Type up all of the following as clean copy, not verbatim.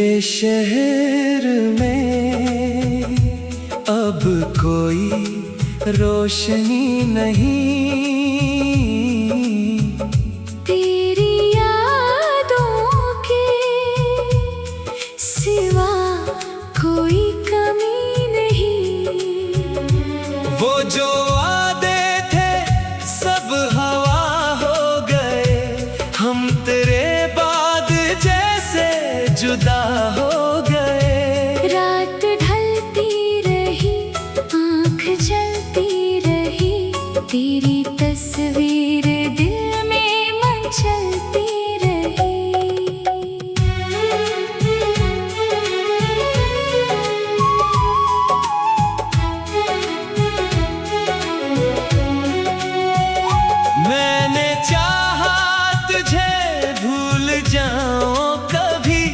के शहर में अब कोई रोशनी नहीं, तेरी यादों के सिवा कोई कमी नहीं। वो जो वादे थे सब हवा हो गए, हम तेरे बाद जैसे जुदा हो गए। रात ढलती रही, आँख जलती रही, तेरी तस्वीर दिल में मचलती रही। मैंने चाहा तुझे भूल जाऊं कभी,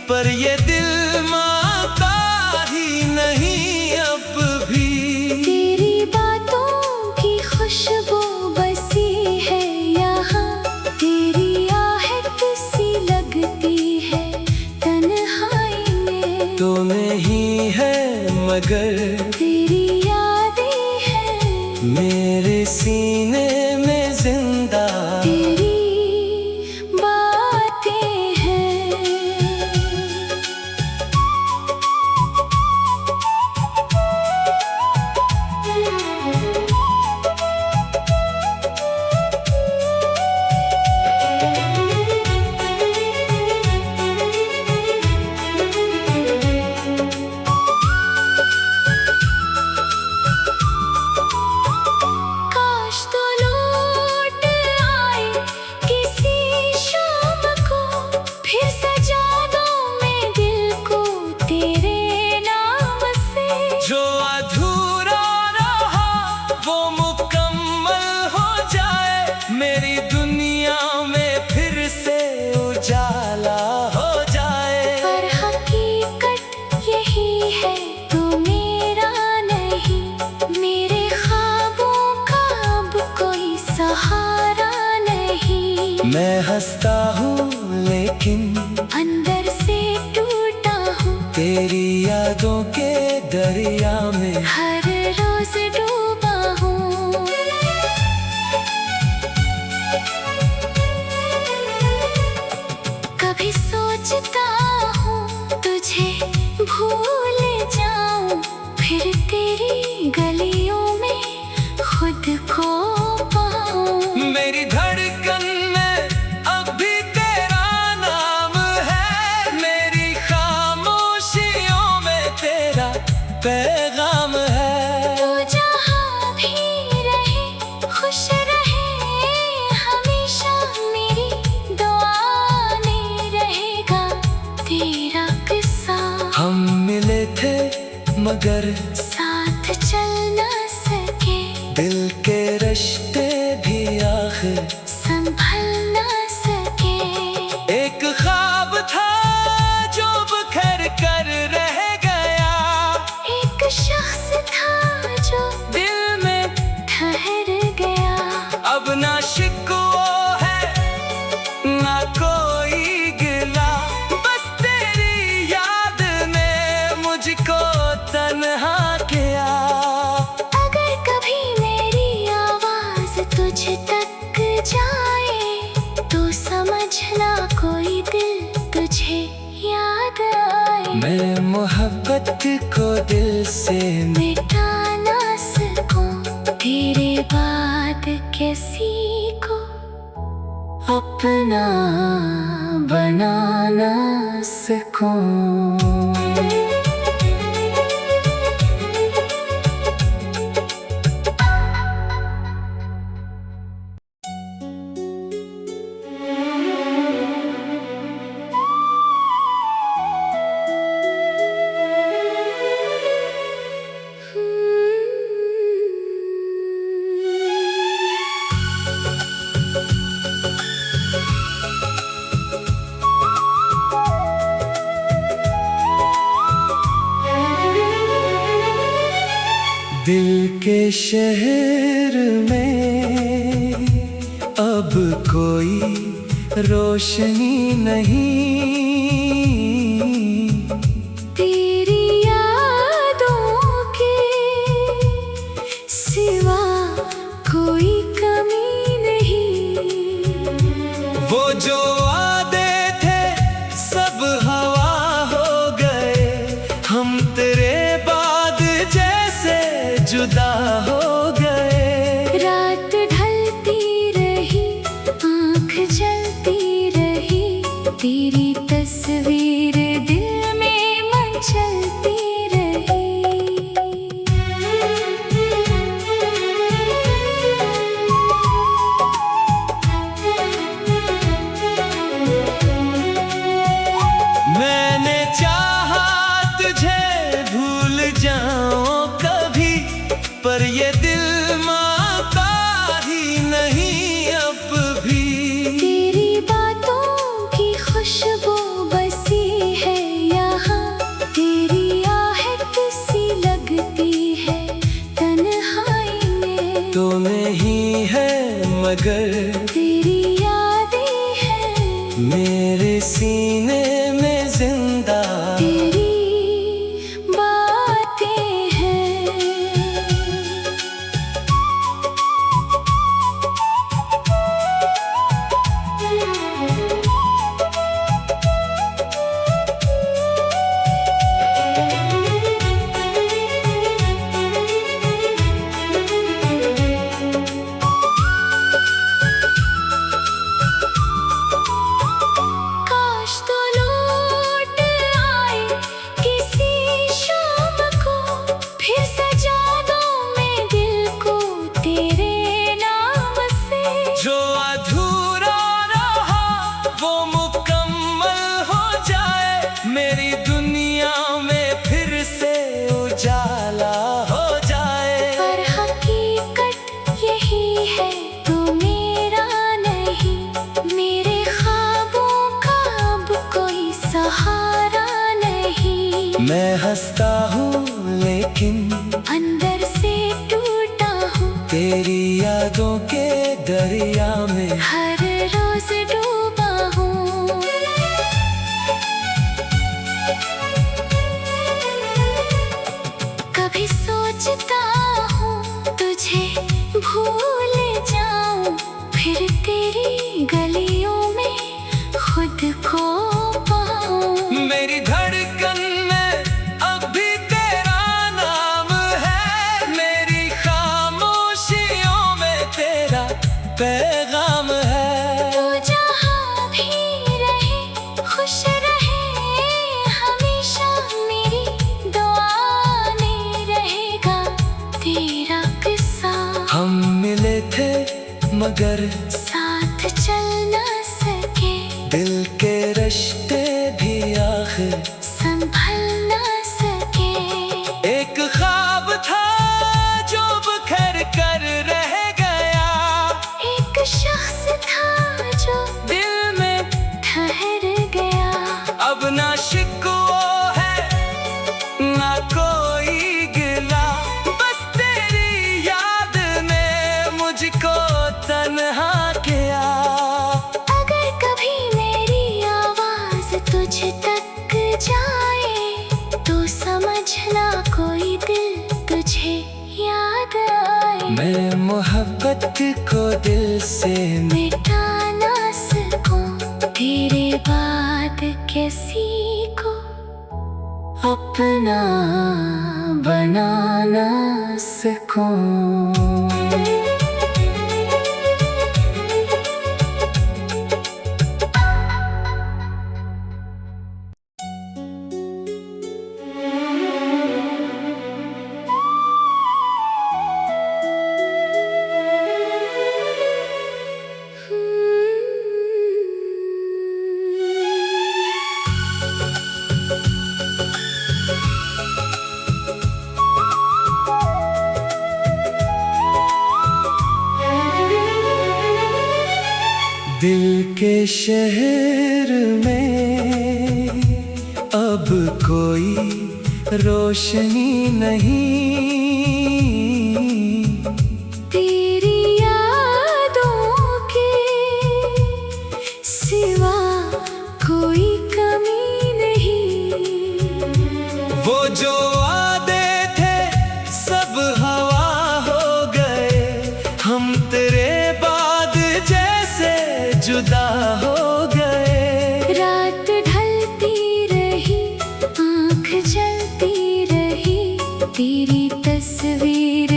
पर ये दिल मानता ही नहीं अब भी। तेरी बातों की खुशबू बसी है यहाँ, तेरी आहट सी लगती है तन्हाई में। तो नहीं है मगर तेरी यादें हैं मेरे सीने में जिंदा। तेरी बातें हैं। काश तो लौट आए किसी शाम को, फिर सजा दूं मैं दिल को तेरे नाम से। जो अधूरा रहा वो मुकम्मल हो जाए, मेरी दुनिया में फिर से उजाला हो जाए। पर हकीकत यही है तू मेरा नहीं, मेरे ख्वाबों का अब कोई सहारा नहीं। मैं हंसता हूँ लेकिन अंदर से टूटा हूँ, तेरी यादों के दरिया में हर रोज डूबा हूँ। कभी सोचता हूँ तुझे भूल जाऊं, फिर तेरी गलियों में खुद को पाऊं। मेरी धड़कन में अब भी तेरा नाम है, मेरी खामोशियों में तेरा पैगाम है। तू जहाँ भी रहे खुश रहे हमेशा, मेरी दुआ में रहेगा तेरा किस्सा। हम मिले थे मगर साथ चल ना सके, दिल के रिश्ते भी आखिर संभल ना सके। एक ख्वाब था जो बिखर कर रह गया, एक शख्स था जो दिल में ठहर गया। अब ना शिकवा है ना कोई गिला, बस तेरी याद ने मुझको तन्हा किया। अगर कभी मेरी आवाज तुझ तक जाए तो समझना कोई दिल तुझे याद आए। मैं मोहब्बत को दिल से मिटा ना सकूं, तेरे बाद किसी को अपना बना ना सकूं। दिल के शहर में अब कोई रोशनी नहीं, जुदा हो गए। रात ढलती रही, आँख जलती रही, तेरी तस्वीर दिल में मचलती रही। मैंने चाहा तुझे भूल जाऊं कभी, पर ये दिल मानता ही नहीं अब भी। तेरी बातों की खुशबू बसी है यहाँ, तेरी आहट सी लगती है तन्हाई में। तो नहीं है मगर तेरी यादें हैं मेरे सीने में जिंदा। तेरी बातें हैं। काश तो लौट आए किसी शाम को, फिर सजा दूं मैं दिल को तेरे नाम से। जो अधूरा रहा वो मुकम्मल हो जाए, मेरी दुनिया में फिर से उजाला हो जाए। पर हकीकत यही है तू मेरा नहीं, मेरे ख्वाबों का अब कोई सहारा नहीं। मैं हंसता हूँ लेकिन अंदर से टूटा हूँ, तेरी यादों के दरिया में हर रोज डूबा हूँ। कभी सोचता हूँ तुझे भूल जाऊं, फिर तेरी गलियों में खुद को पाऊं। मेरी धड़कन में अब भी तेरा नाम है, मेरी खामोशियों में तेरा पैगाम है। तू जहाँ भी रहे खुश रहे हमेशा, मेरी दुआ में रहेगा तेरा किस्सा। हम मिले थे मगर साथ चल न सके, दिल के रिश्ते भी आखिर संभल न सके। एक ख्वाब था जो बिखर कर रह गया, एक शख्स था जो दिल में ठहर गया। अब ना शिकवा है ना कोई गिला, बस तेरी याद ने मुझको तन्हा किया। अगर कभी मेरी आवाज तुझ तक जाए तो समझना कोई दिल तुझे याद आए। मैं मोहब्बत को दिल से मिटा ना सकूं तेरे बाद किसी को अपना बना ना सकूं। दिल के शहर में अब कोई रोशनी नहीं, तेरी यादों के सिवा कोई कमी नहीं। वो जो वादे थे सब हवा हो गए, हम तेरे बाद जैसे जुदा हो गए। रात ढलती रही, आँख जलती रही, तेरी तस्वीर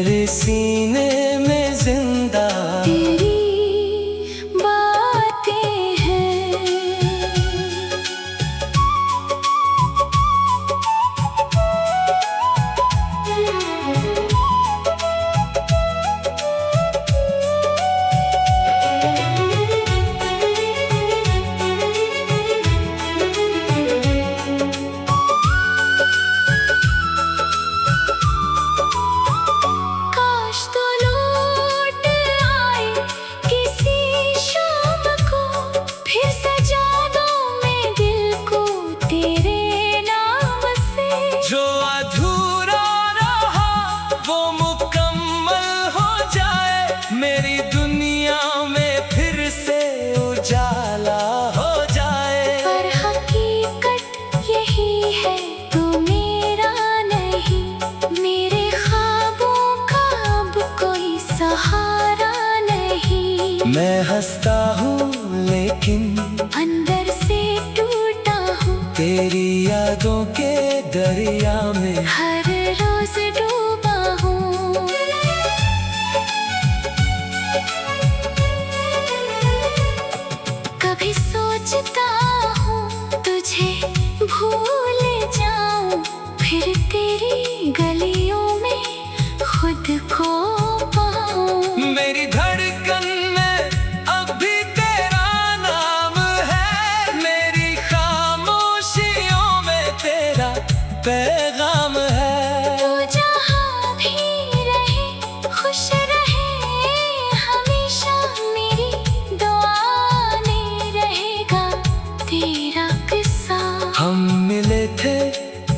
मेरे सीने में जिंदा तेरी बातें हैं। काश तो लौट आए किसी शाम को, फिर सजा दो मैं दिल को तेरे नाम से। जो अधूरा रहा वो मुकम्मल हो जाए, मेरी दुनिया में फिर से उजाला हो जाए। पर हकीकत यही है तू मेरा नहीं, मेरे ख्वाबों का अब कोई सहारा नहीं। मैं हंसता हूँ लेकिन अंदर से टूटा हूँ, तेरी यादों के दरिया में हर रोज डूबा हूँ। कभी सोचता हूँ तुझे भूल जाऊं, फिर तेरी गलियों में खुद को पाऊं। मेरी धड़कन में अब भी तेरा नाम है, मेरी खामोशियों में तेरा पैगाम है। तू जहाँ भी रहे खुश रहे हमेशा, मेरी दुआ में रहेगा तेरा किस्सा। हम मिले थे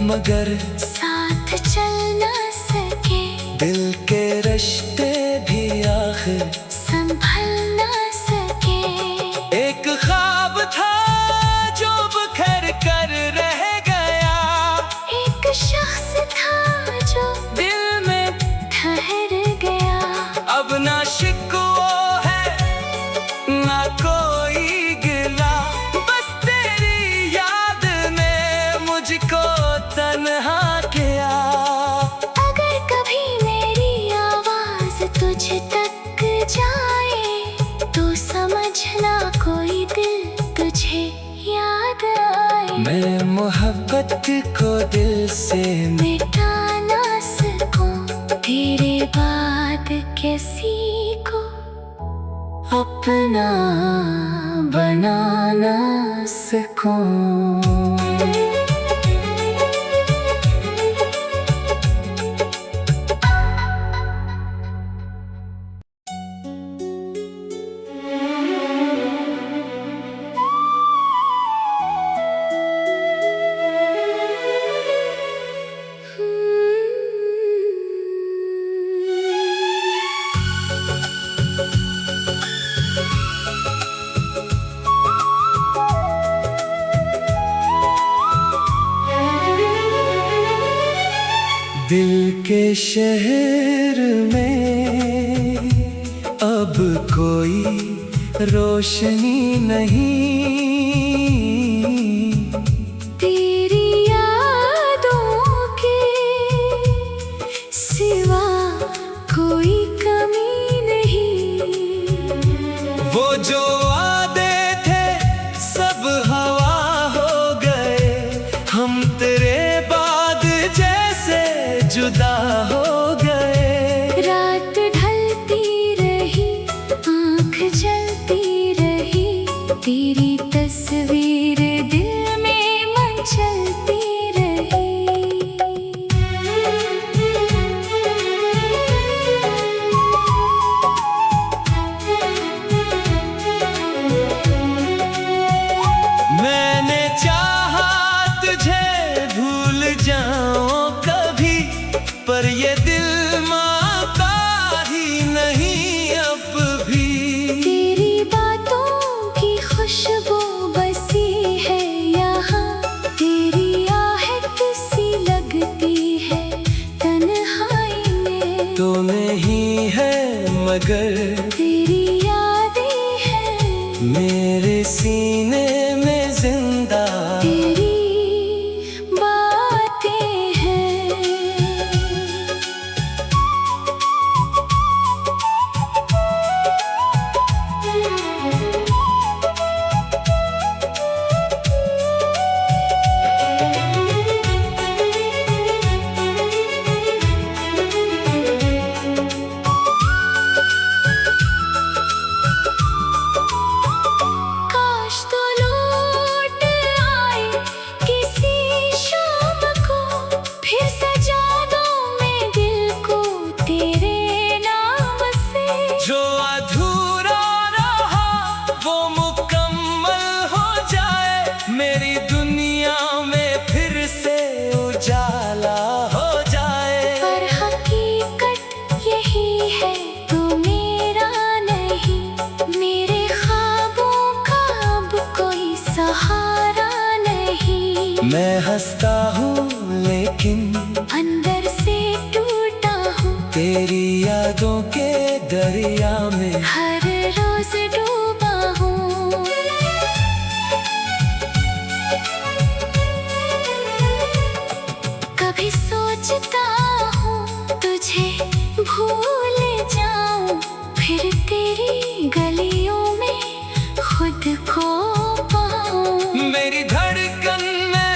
मगर साथ चल न सके, दिल के रिश्ते भी आखिर संभल न सके। एक ख्वाब था जो बिखर कर रह गया, एक शख्स था जो दिल में ठहर गया। अब ना शिकवा है ना कोई गिला, बस तेरी याद ने मुझको तन्हा किया। अगर कभी मेरी आवाज तुझ तक जाए तो समझना कोई दिल तुझे याद आए। मैं मोहब्बत को दिल से मिटा ना सकूं, तेरे बाद किसी को अपना बना ना सकूं। दिल के शहर में अब कोई रोशनी नहीं, तेरी यादों के सिवा कोई कमी नहीं। वो जो वादे थे सब हवा हो गए, हम तेरे बाद जैसे जुदा हो गए। रात ढलती रही आँख जलती रही, तेरी तस्वीर दिल में मचलती रही। मैंने चाहा तुझे भूल जाऊं कभी, पर ये दिल मानता ही नहीं अब भी। तेरी बातों की खुशबू बसी है यहाँ, तेरी आहट सी लगती है तन्हाई में। तो नहीं है मगर तेरी यादें हैं मेरे सीने में जिंदा। तेरी बातें हैं। हंसता हूँ लेकिन अंदर से टूटा हूँ। तेरी यादों के दरिया में हर रोज डूबा हूँ। कभी सोचता हूँ तुझे भूल जाऊं, फिर तेरी गलियों में खुद को पाऊं। मेरी धड़कन में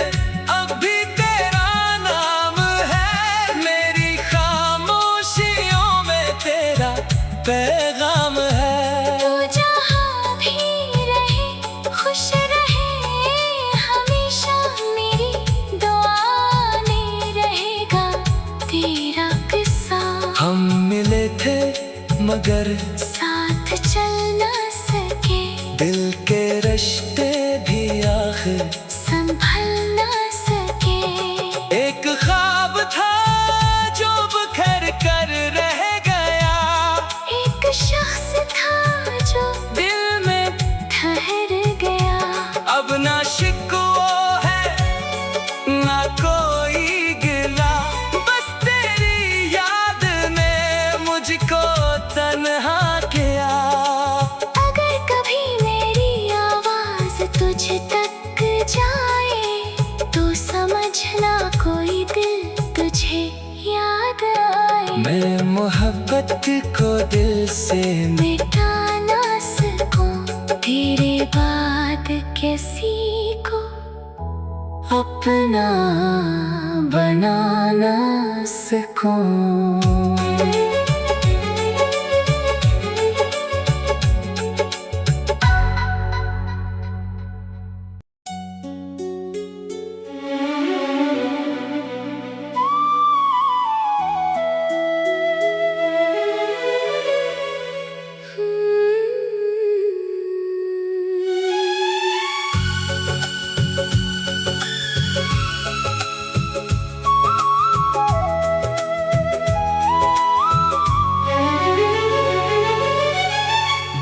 अब भी तेरा नाम है, मेरी खामोशियों में तेरा पैगाम है। तू जहाँ भी रहे खुश रहे, हमेशा मेरी दुआ में रहेगा तेरा किस्सा। हम मिले थे मगर साथ चल न सके, दिल के रिश्ते भी आखिर संभल न सके। एक ख्वाब था जो बिखर कर रह गया, एक शख्स था जो दिल में ठहर गया। अब ना शिकवा है ना कोई गिला, बस तेरी याद ने मुझको तन्हा किया। अगर कभी मेरी आवाज तुझ तक जाए तो समझना कोई दिल तुझे याद आए। मैं मोहब्बत को दिल से मिटा ना सकूं, तेरे बाद किसी को अपना बना ना सकूं।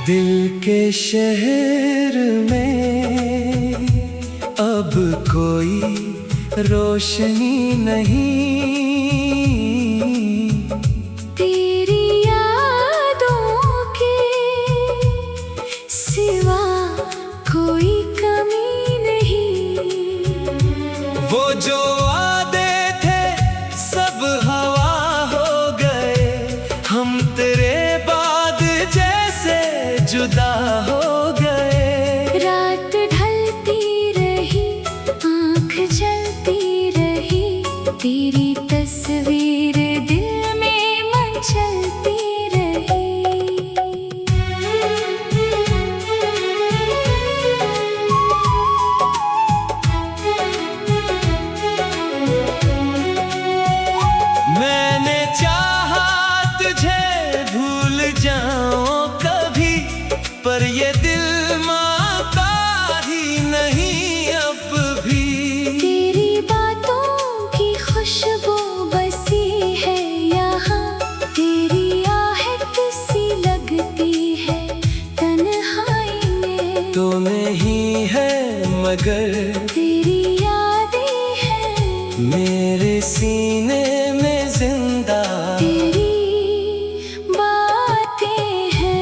दिल के शहर में अब कोई रोशनी नहीं, तेरी यादों के सिवा कोई कमी नहीं। वो जो वादे थे सब हवा हो गए, हम तेरे बाद जैसे जुदा हो गए। रात ढलती रही, आँख जलती रही, तेरी तस्वीर दिल में मचलती रही। मैंने चाहा तुझे भूल जाऊं कभी, पर ये दिल मानता ही नहीं अब भी। तेरी बातों की खुशबू बसी है यहाँ, तेरी आहट सी लगती है तन्हाई में। तो नहीं है मगर तेरी यादें हैं मेरे सीने में जिंदा। तेरी बातें हैं।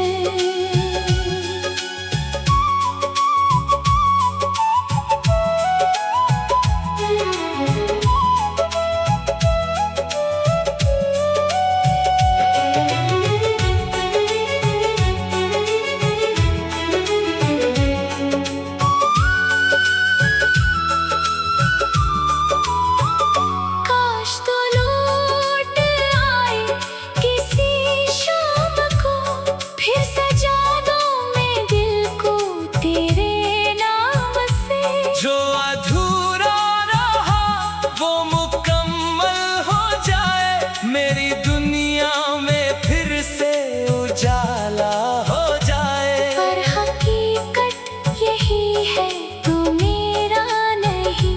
काश तो लौट आए किसी शाम को, फिर सजा दो मैं दिल को तेरे नाम से। जो अधूरा रहा वो मुकम्मल हो जाए, मेरी दुनिया में फिर से उजाला हो जाए। पर हकीकत यही है तू मेरा नहीं,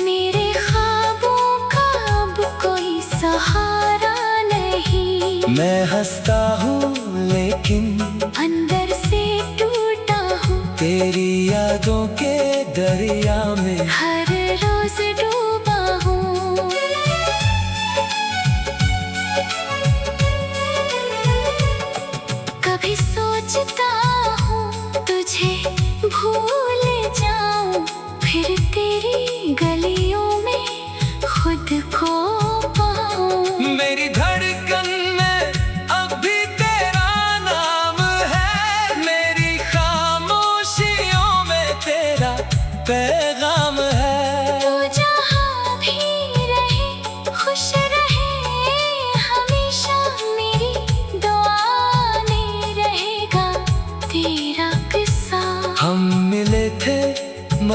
मेरे ख्वाबों का अब कोई सहारा नहीं। मैं हंसता हूँ लेकिन अंदर से टूटा हूँ, तेरी यादों के दरिया में हर रोज डूबा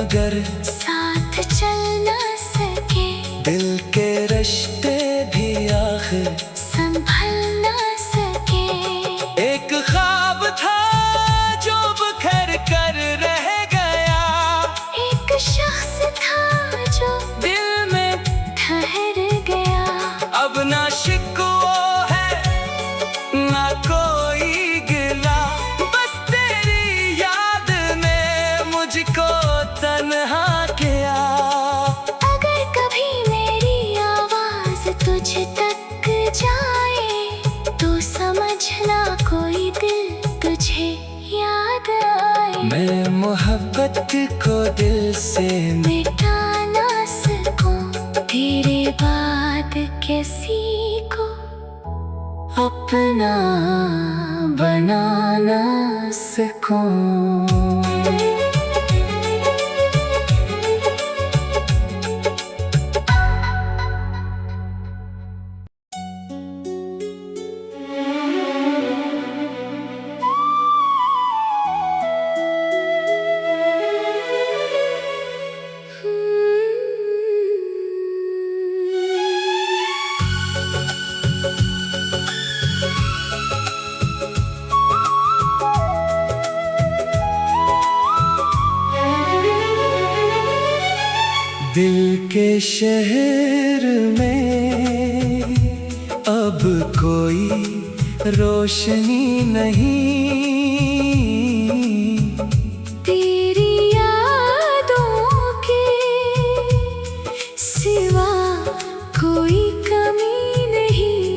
मगर साथ चल न सके। दिल के रिश्ते भी आखिर संभल न सके। एक ख्वाब था जो बिखर कर रह गया, एक शख्स था जो दिल में ठहर गया। अब ना शिकवा है ना कोई गिला, बस तेरी याद ने मुझको तन्हा किया। अगर कभी मेरी आवाज तुझ तक जाए तो समझना कोई दिल तुझे याद आए। मैं मोहब्बत को दिल से मिटा ना सकूं, तेरे बाद किसी को अपना बना ना सकूं। दिल के शहर में अब कोई रोशनी नहीं, तेरी यादों के सिवा कोई कमी नहीं।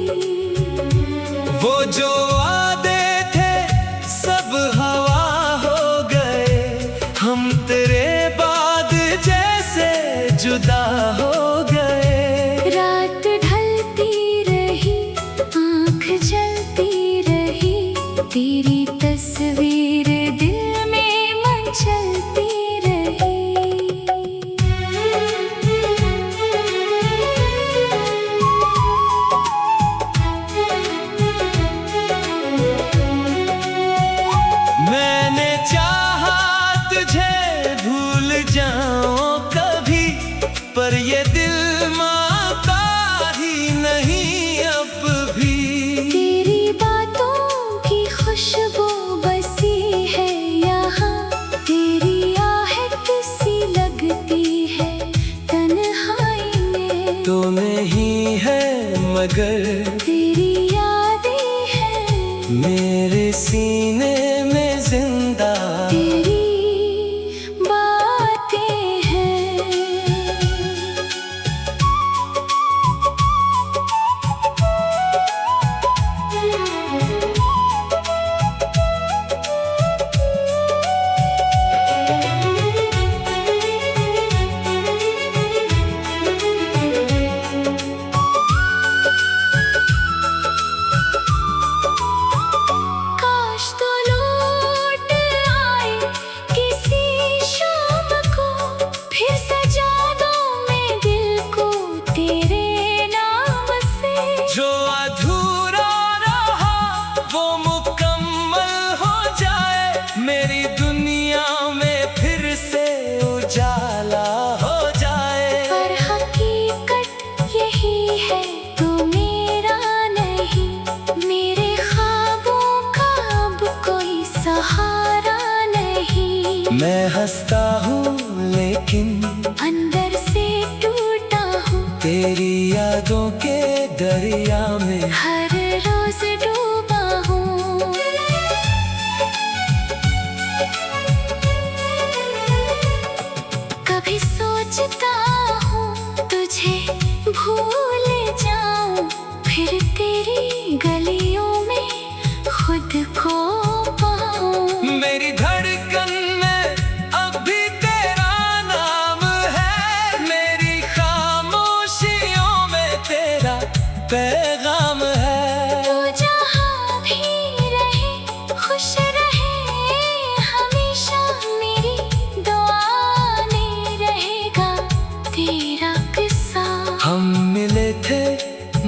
वो जो वादे थे सब हवा हो गए, हम तेरे बाद जैसे जुदा हो गए। रात ढलती रही, आँख जलती रही, तेरी तस्वीर दिल में मचलती रही। मैंने चाहा तुझे भूल जाऊं कभी, पर ये दिल मानता ही नहीं अब भी। तेरी बातों की खुशबू बसी है यहाँ, तेरी आहट सी लगती है तन्हाई में। तो नहीं है मगर तेरी यादें हैं मेरे सीने में जिंदा, तेरी बातें हैं। काश तो लौट आए किसी शाम को, फिर सजा दो मैं दिल को तेरे नाम से। जो अधूरा रहा वो मुकम्मल हो जाए, मेरी दुनिया में फिर से उजाला हो जाए। पर हकीकत यही है तू मेरा नहीं, मेरे ख्वाबों का अब कोई सहारा नहीं। मैं हंसता हूँ लेकिन अंदर से टूटा हूँ, तेरी यादों के दरिया में हर रोज डूबा हूँ। कभी सोचता हूँ तुझे भूल जाऊं, फिर तेरी गलियों में खुद को पाऊं। मेरी धड़कन में अब भी तेरा नाम है, मेरी खामोशियों में तेरा पैगाम है। तू जहाँ भी रहे खुश रहे हमेशा, मेरी दुआ में रहेगा तेरा किस्सा। हम मिले थे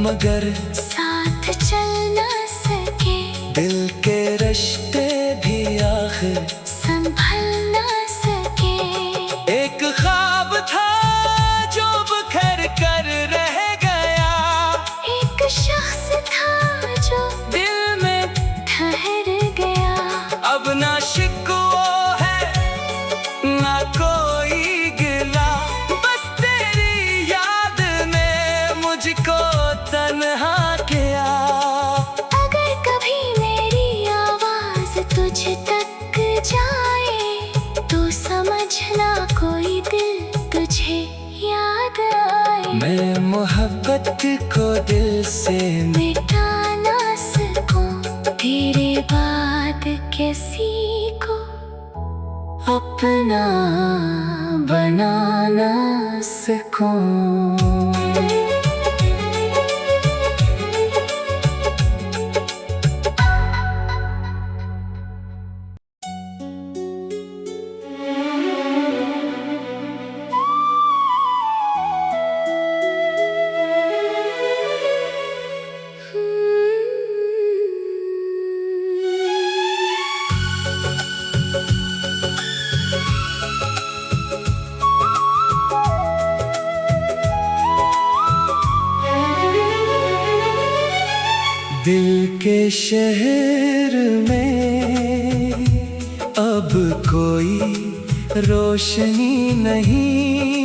मगर साथ चल न सके, दिल के रिश्ते भी आखिर संभल न सके। एक मोहब्बत को दिल से मिटा ना सकूं तेरे बाद किसी को अपना बना ना सकूं। दिल के शहर में अब कोई रोशनी नहीं,